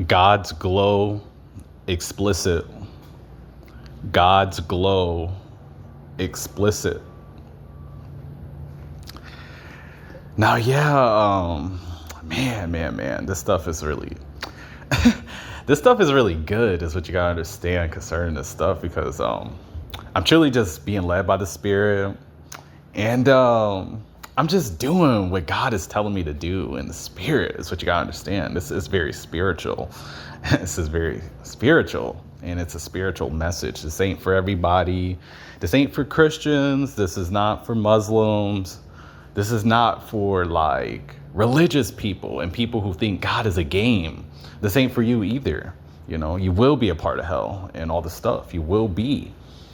God's glow, explicit. God's glow, explicit. Now, man, this stuff is really, this stuff is really good, is what you gotta understand concerning this stuff, because I'm truly just being led by the Spirit, and I'm just doing what God is telling me to do in the Spirit, is what you gotta understand. This is very spiritual. This is very spiritual, and it's a spiritual message. This ain't for everybody. This ain't for Christians. This is not for Muslims. This is not for like religious people and people who think God is a game. This ain't for you either. You know, you will be a part of hell and all this stuff. You will be,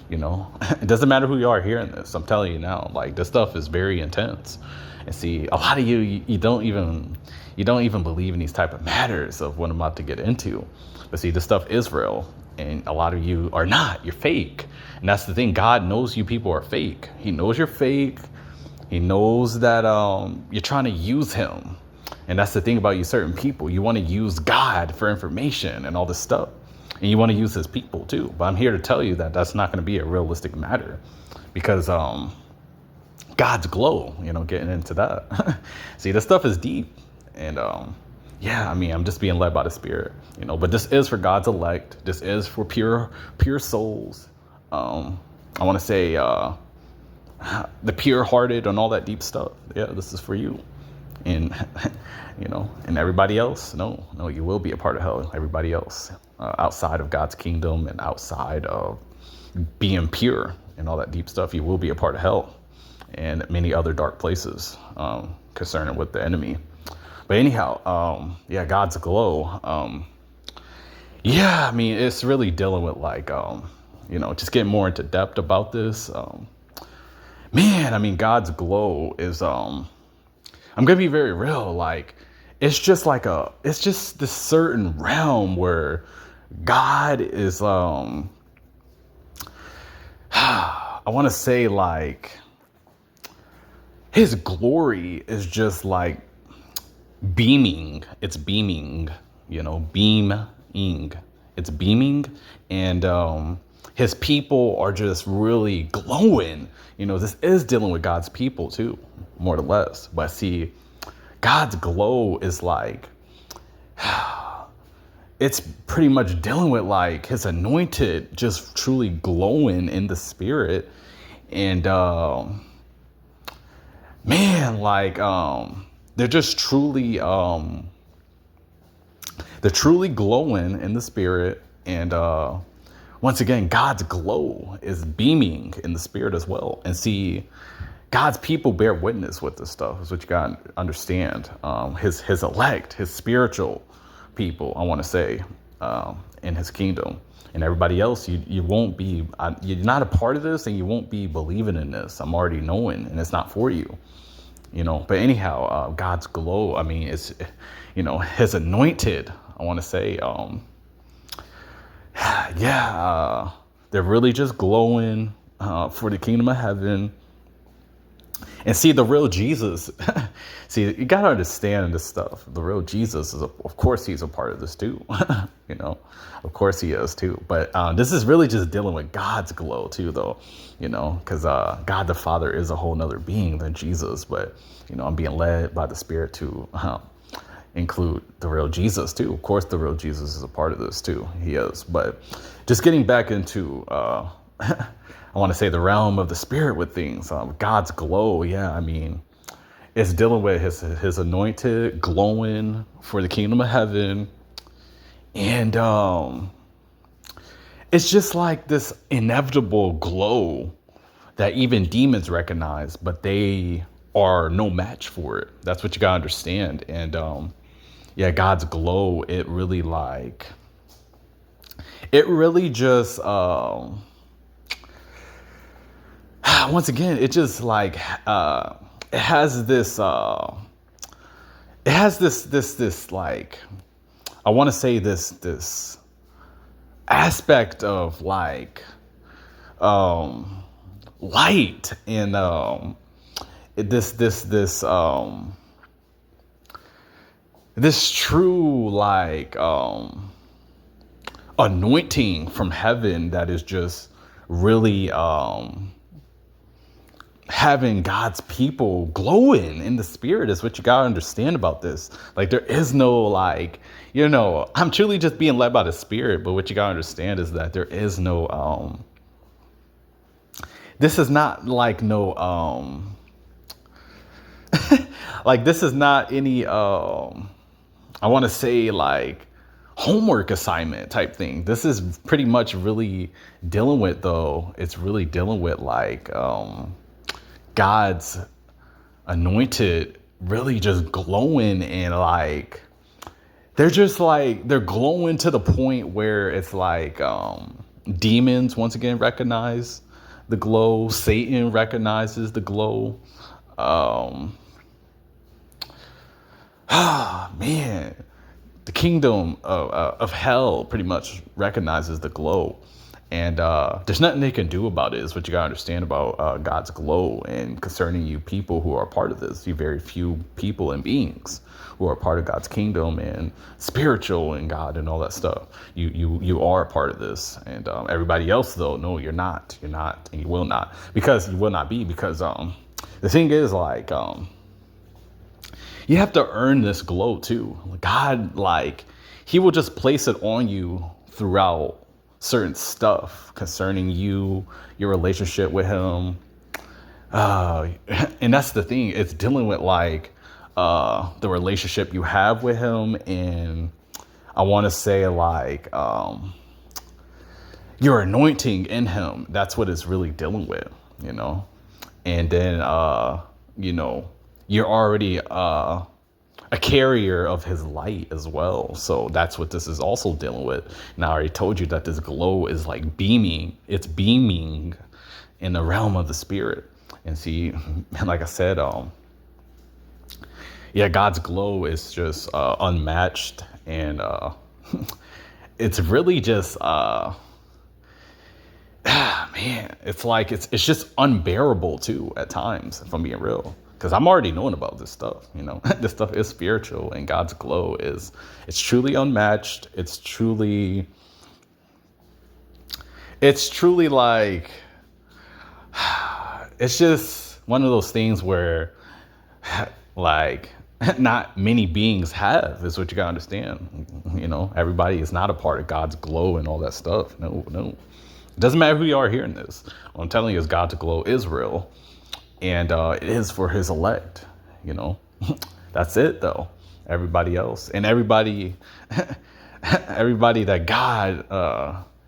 you know, it doesn't matter who you are hearing this. I'm telling you now, like, this stuff is very intense. And see, a lot of you don't even believe in these type of matters of what I'm about to get into. But see, this stuff is real. And a lot of you are not. You're fake. And that's the thing. God knows you people are fake. He knows you're fake. He knows that you're trying to use him. And that's the thing about you certain people. You want to use God for information and all this stuff. And you want to use his people too. But I'm here to tell you that that's not going to be a realistic matter. Because God's glow, you know, getting into that. See, this stuff is deep. And I'm just being led by the Spirit, you know. But this is for God's elect. This is for pure souls. I want to say the pure-hearted and all that deep stuff. Yeah, this is for you. And, you know, and everybody else, no, you will be a part of hell. Everybody else outside of God's kingdom and outside of being pure and all that deep stuff, you will be a part of hell and many other dark places concerning with the enemy. But anyhow, God's glow. It's really dealing with like, just getting more into depth about this. God's glow is, I'm going to be very real. Like, it's just this certain realm where God is, I want to say like his glory is just like beaming. It's beaming, beaming. It's beaming. And, his people are just really glowing. You know, this is dealing with God's people too, more or less. But see, God's glow is like, it's pretty much dealing with like his anointed just truly glowing in the Spirit. And they're just truly, they're truly glowing in the Spirit. And once again, God's glow is beaming in the Spirit as well. And see, God's people bear witness with this stuff, is what you got to understand. His elect, his spiritual people, I want to say, in his kingdom. And everybody else, you won't be, you're not a part of this, and you won't be believing in this. I'm already knowing, and it's not for you. You know, but anyhow, God's glow, it's, his anointed, I want to say, they're really just glowing for the kingdom of heaven. And see, the real Jesus, see, you got to understand this stuff. The real Jesus is, of course, he's a part of this too. Of course he is too. But this is really just dealing with God's glow too, though, because God the Father is a whole nother being than Jesus. But, I'm being led by the Spirit to include the real Jesus too. Of course, the real Jesus is a part of this too. He is. But just getting back into, I want to say, the realm of the Spirit with things, God's glow. It's dealing with his anointed glowing for the kingdom of heaven. And it's just like this inevitable glow that even demons recognize, but they are no match for it. That's what you gotta understand. And God's glow, it really just once again, it just like it has this like, I want to say this aspect of like light and this this true like anointing from heaven that is just really having God's people glowing in the spirit is what you gotta understand about this. Like there is no like, I'm truly just being led by the spirit, but what you gotta understand is that there is no this is not like no like this is not any I want to say like homework assignment type thing. This is pretty much really dealing with it's really dealing with like God's anointed really just glowing, and like they're just like they're glowing to the point where it's like demons once again recognize the glow. Satan recognizes the glow. Man, the kingdom of hell pretty much recognizes the glow, and there's nothing they can do about it is what you gotta understand about God's glow. And concerning you people who are part of this, you very few people and beings who are part of God's kingdom and spiritual and God and all that stuff, you are a part of this. And everybody else though, no, you're not, and you will not, because the thing is like you have to earn this glow too. God, like, he will just place it on you throughout certain stuff concerning you, your relationship with him. And that's the thing. It's dealing with like the relationship you have with him. And I want to say like your anointing in him. That's what it's really dealing with, And then, you're already a carrier of his light as well. So that's what this is also dealing with. Now, I already told you that this glow is like beaming. It's beaming in the realm of the spirit. And see, like I said, God's glow is just unmatched. And it's really just, it's like, it's just unbearable too at times, if I'm being real. Because I'm already knowing about this stuff, This stuff is spiritual, and God's glow it's truly unmatched. It's truly like, it's just one of those things where, like, not many beings have, is what you gotta understand. Everybody is not a part of God's glow and all that stuff. No. It doesn't matter who you are hearing this. What I'm telling you is God's glow is real. And it is for his elect, That's it, though. Everybody else and everybody that God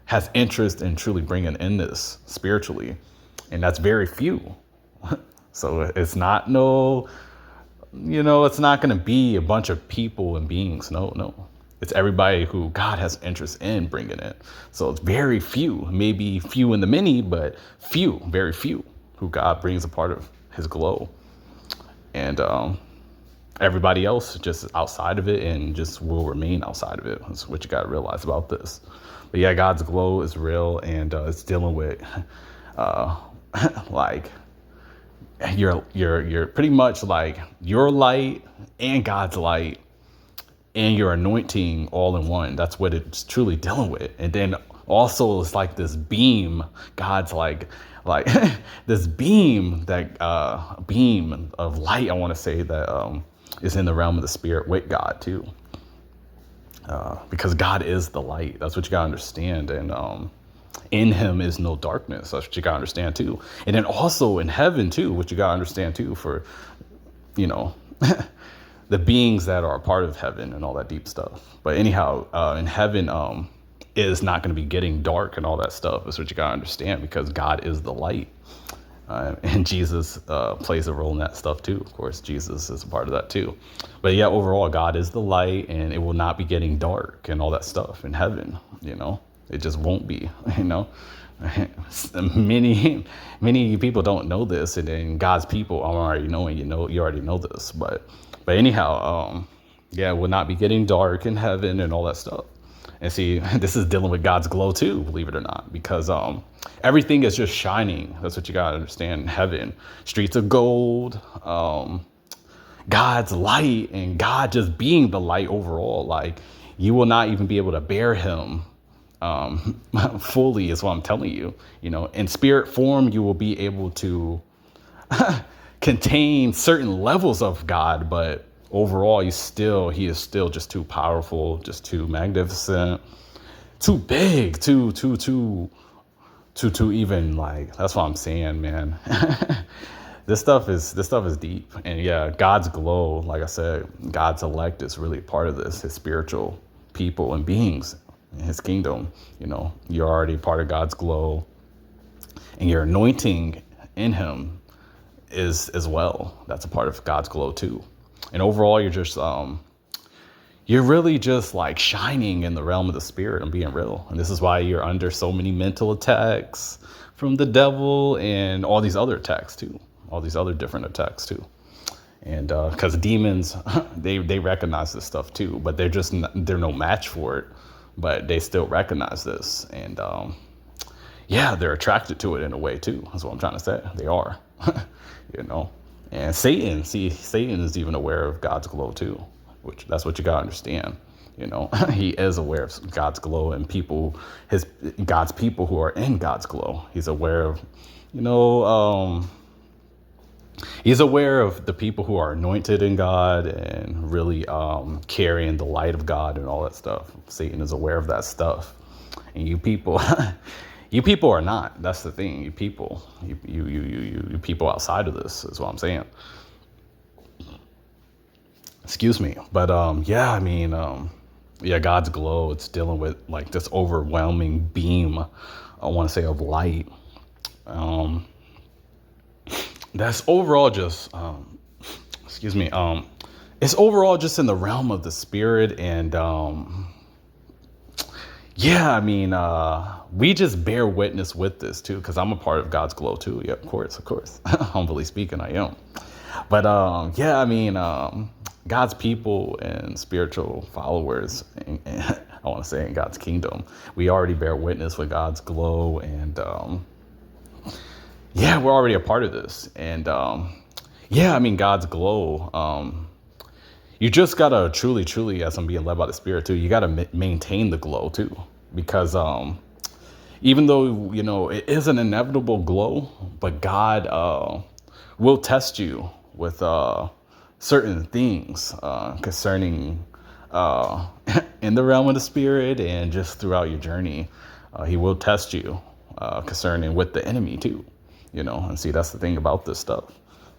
has interest in truly bringing in this spiritually. And that's very few. So it's not it's not going to be a bunch of people and beings. No. It's everybody who God has interest in bringing it. So it's very few, maybe few in the many, but very few, who God brings a part of his glow. And everybody else just outside of it and just will remain outside of it. That's what you got to realize about this. But yeah, God's glow is real, and it's dealing with like you're pretty much like your light and God's light and your anointing all in one. That's what it's truly dealing with. And then also it's like this beam, God's like this beam of light, I want to say, that is in the realm of the spirit with God too. Because God is the light. That's what you gotta understand. And in him is no darkness. That's what you gotta understand too. And then also in heaven too, what you gotta understand too, for the beings that are a part of heaven and all that deep stuff. But anyhow, in heaven, is not going to be getting dark and all that stuff. That's what you got to understand, because God is the light. And Jesus plays a role in that stuff too. Of course, Jesus is a part of that too. But yeah, overall, God is the light, and it will not be getting dark and all that stuff in heaven. It just won't be, Many people don't know this, and then God's people, I'm already knowing, you already know this. But anyhow, it will not be getting dark in heaven and all that stuff. And see, this is dealing with God's glow too, believe it or not, because everything is just shining. That's what you gotta understand in heaven. Streets of gold, God's light and God just being the light overall, like you will not even be able to bear him fully is what I'm telling you. In spirit form, you will be able to contain certain levels of God, but overall, he is still just too powerful, just too magnificent, too big, too even like, that's what I'm saying, man. This stuff is deep. And yeah, God's glow, like I said, God's elect is really part of this, his spiritual people and beings in his kingdom. You're already part of God's glow, and your anointing in him is as well. That's a part of God's glow too. And overall, you're really just like shining in the realm of the spirit and being real. And this is why you're under so many mental attacks from the devil and all these other attacks too, all these other different attacks too. And because demons, they recognize this stuff too, but they're no match for it, but they still recognize this. And yeah, they're attracted to it in a way too. That's what I'm trying to say. They are, and Satan is even aware of God's glow too, which that's what you got to understand. He is aware of God's glow and God's people who are in God's glow. He's aware of, he's aware of the people who are anointed in God and really carrying the light of God and all that stuff. Satan is aware of that stuff. And you people, you people are not. That's the thing. You people, you people outside of this is what I'm saying. Excuse me. But yeah, I mean, yeah, God's glow, it's dealing with like this overwhelming beam, I want to say, of light. That's overall just, excuse me, it's overall just in the realm of the spirit. And yeah, I mean, we just bear witness with this too, because I'm a part of God's glow too. Yeah, of course. Humbly speaking, I am. But yeah, I mean, God's people and spiritual followers, I want to say in God's kingdom, we already bear witness with God's glow. And yeah, we're already a part of this. And yeah, I mean, God's glow, you just gotta truly, as I'm being led by the Spirit too, you gotta maintain the glow too, because even though it is an inevitable glow, but God will test you with certain things concerning in the realm of the Spirit and just throughout your journey. He will test you concerning with the enemy too, and see, that's the thing about this stuff,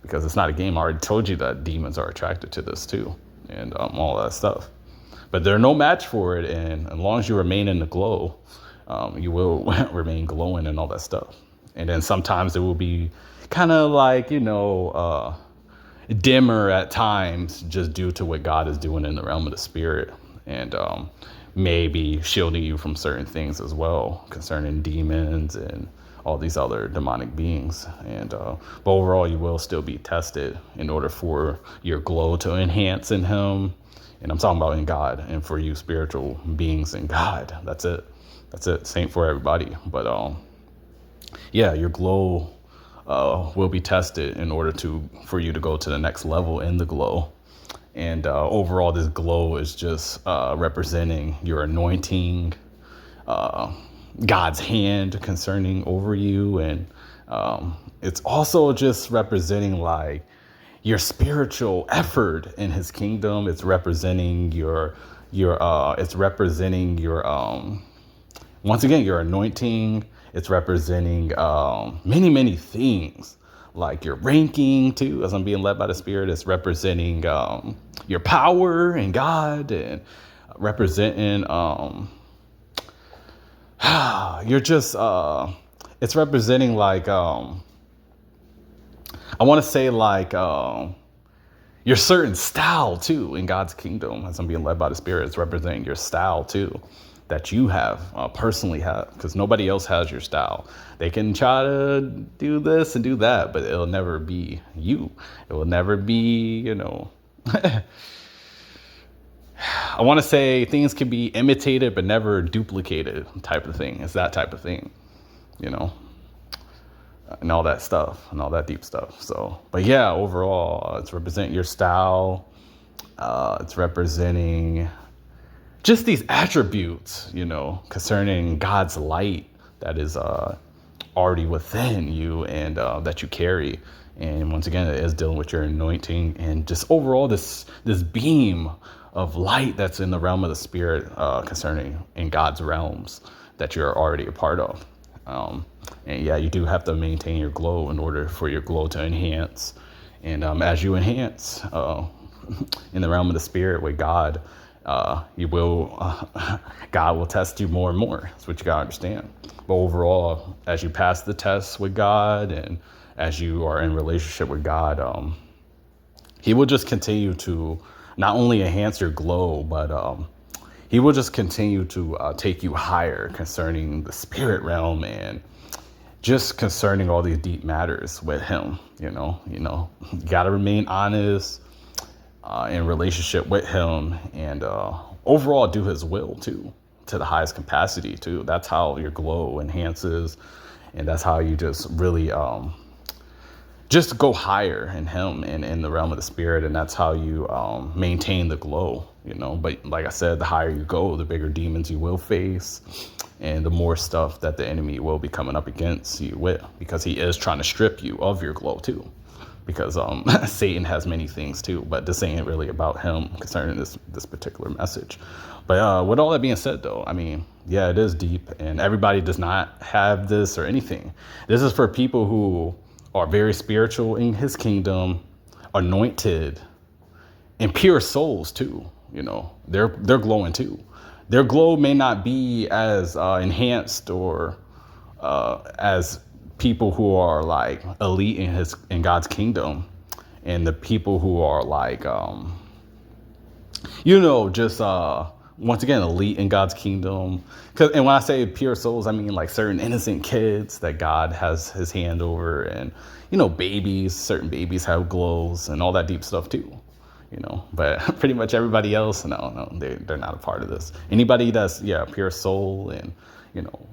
because it's not a game. I already told you that demons are attracted to this too, and all that stuff, but they're no match for it. And as long as you remain in the glow, you will remain glowing and all that stuff. And then sometimes it will be kind of like, dimmer at times, just due to what God is doing in the realm of the Spirit, and maybe shielding you from certain things as well concerning demons and all these other demonic beings. And but overall, you will still be tested in order for your glow to enhance in him. And I'm talking about in God, and for you spiritual beings in God. That's it. Same for everybody. But yeah, your glow will be tested in order for you to go to the next level in the glow. And overall, this glow is just representing your anointing, God's hand concerning over you. And it's also just representing like your spiritual effort in his kingdom. It's representing it's representing your once again, your anointing. It's representing many things, like your ranking too, as I'm being led by the Spirit. It's representing your power in God, and representing you're just it's representing like I want to say like your certain style too in God's kingdom, as I'm being led by the Spirit. It's representing your style too, that you have personally have, because nobody else has your style. They can try to do this and do that, but it'll never be you. It will never be, I want to say things can be imitated but never duplicated type of thing. It's that type of thing, and all that stuff and all that deep stuff. So, but yeah, overall, it's representing your style. It's representing just these attributes, concerning God's light that is already within you and that you carry. And once again, it is dealing with your anointing and just overall this beam of light that's in the realm of the spirit concerning in God's realms that you're already a part of. And yeah, you do have to maintain your glow in order for your glow to enhance. And as you enhance in the realm of the spirit with God, God will test you more and more. That's what you gotta understand. But overall, as you pass the tests with God and as you are in relationship with God, He will just continue to not only enhance your glow, but He will just continue to take you higher concerning the spirit realm and just concerning all these deep matters with Him. You gotta remain honest in relationship with Him and overall do His will too, to the highest capacity too. That's how your glow enhances, and that's how you just really just go higher in Him and in the realm of the spirit, and that's how you maintain the glow. But like I said, the higher you go, the bigger demons you will face, and the more stuff that the enemy will be coming up against you with, because he is trying to strip you of your glow too. Because Satan has many things too, but this ain't really about him concerning this particular message. But with all that being said, though, I mean, yeah, it is deep, and everybody does not have this or anything. This is for people who are very spiritual in His kingdom, anointed, and pure souls too. They're glowing too. Their glow may not be as enhanced or as people who are like elite in God's kingdom, and the people who are like just once again elite in God's kingdom. And when I say pure souls, I mean like certain innocent kids that God has His hand over, and babies. Certain babies have glows and all that deep stuff too. But pretty much everybody else, no, they're not a part of this. Anybody that's pure soul and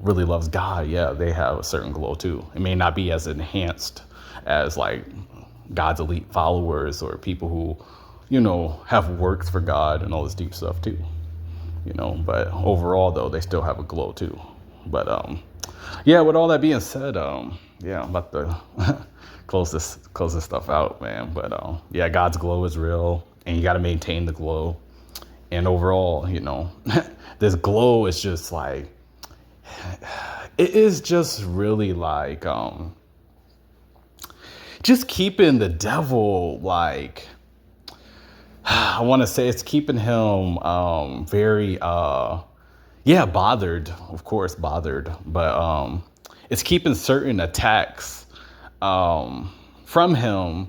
really loves God, they have a certain glow too. It may not be as enhanced as like God's elite followers or people who, have works for God and all this deep stuff too. But overall though, they still have a glow too. But with all that being said, I'm about to close this stuff out, man. But God's glow is real, and you got to maintain the glow. And overall, this glow is just like, it is just really like just keeping the devil like, I want to say it's keeping him very bothered, of course bothered, but it's keeping certain attacks from him.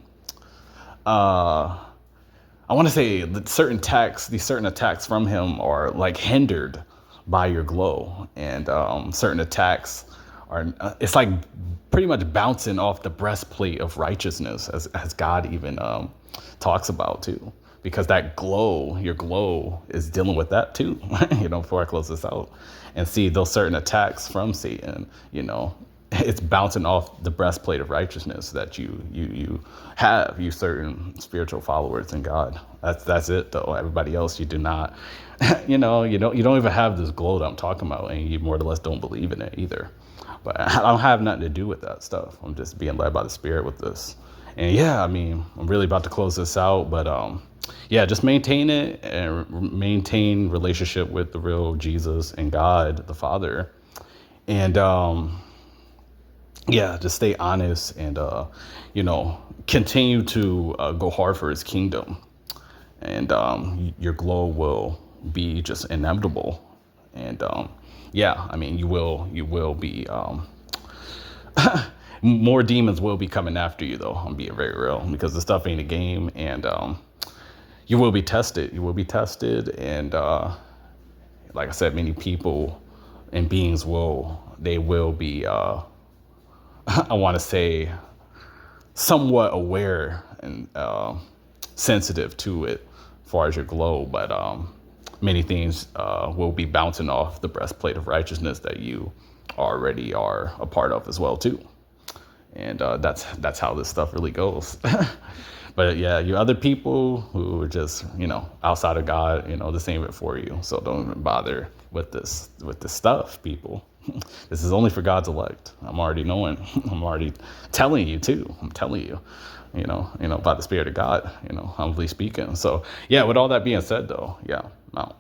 I want to say that these certain attacks from him are like hindered by your glow, and certain attacks are it's like pretty much bouncing off the breastplate of righteousness, as God even talks about too, because that glow, your glow, is dealing with that too. Before I close this out, and see those certain attacks from Satan, it's bouncing off the breastplate of righteousness that you have, you certain spiritual followers in God. That's it though. Everybody else, you do not, you don't even have this glow that I'm talking about, and you more or less don't believe in it either. But I don't have nothing to do with that stuff. I'm just being led by the Spirit with this. And I'm really about to close this out, but just maintain it and maintain relationship with the real Jesus and God the Father. And just stay honest and continue to go hard for His kingdom, and your glow will be just inevitable. And you will be more demons will be coming after you though. I'm being very real, because the stuff ain't a game, and you will be tested. And like I said, many people and beings will be I want to say somewhat aware and sensitive to it as far as your glow, but many things will be bouncing off the breastplate of righteousness that you already are a part of as well too. And that's how this stuff really goes. But yeah, you other people who are just, outside of God, this ain't it for you. So don't even bother with this stuff, people. This is only for God's elect. I'm already knowing. I'm already telling you too. I'm telling you, by the Spirit of God, humbly speaking. So yeah, with all that being said though, yeah, no.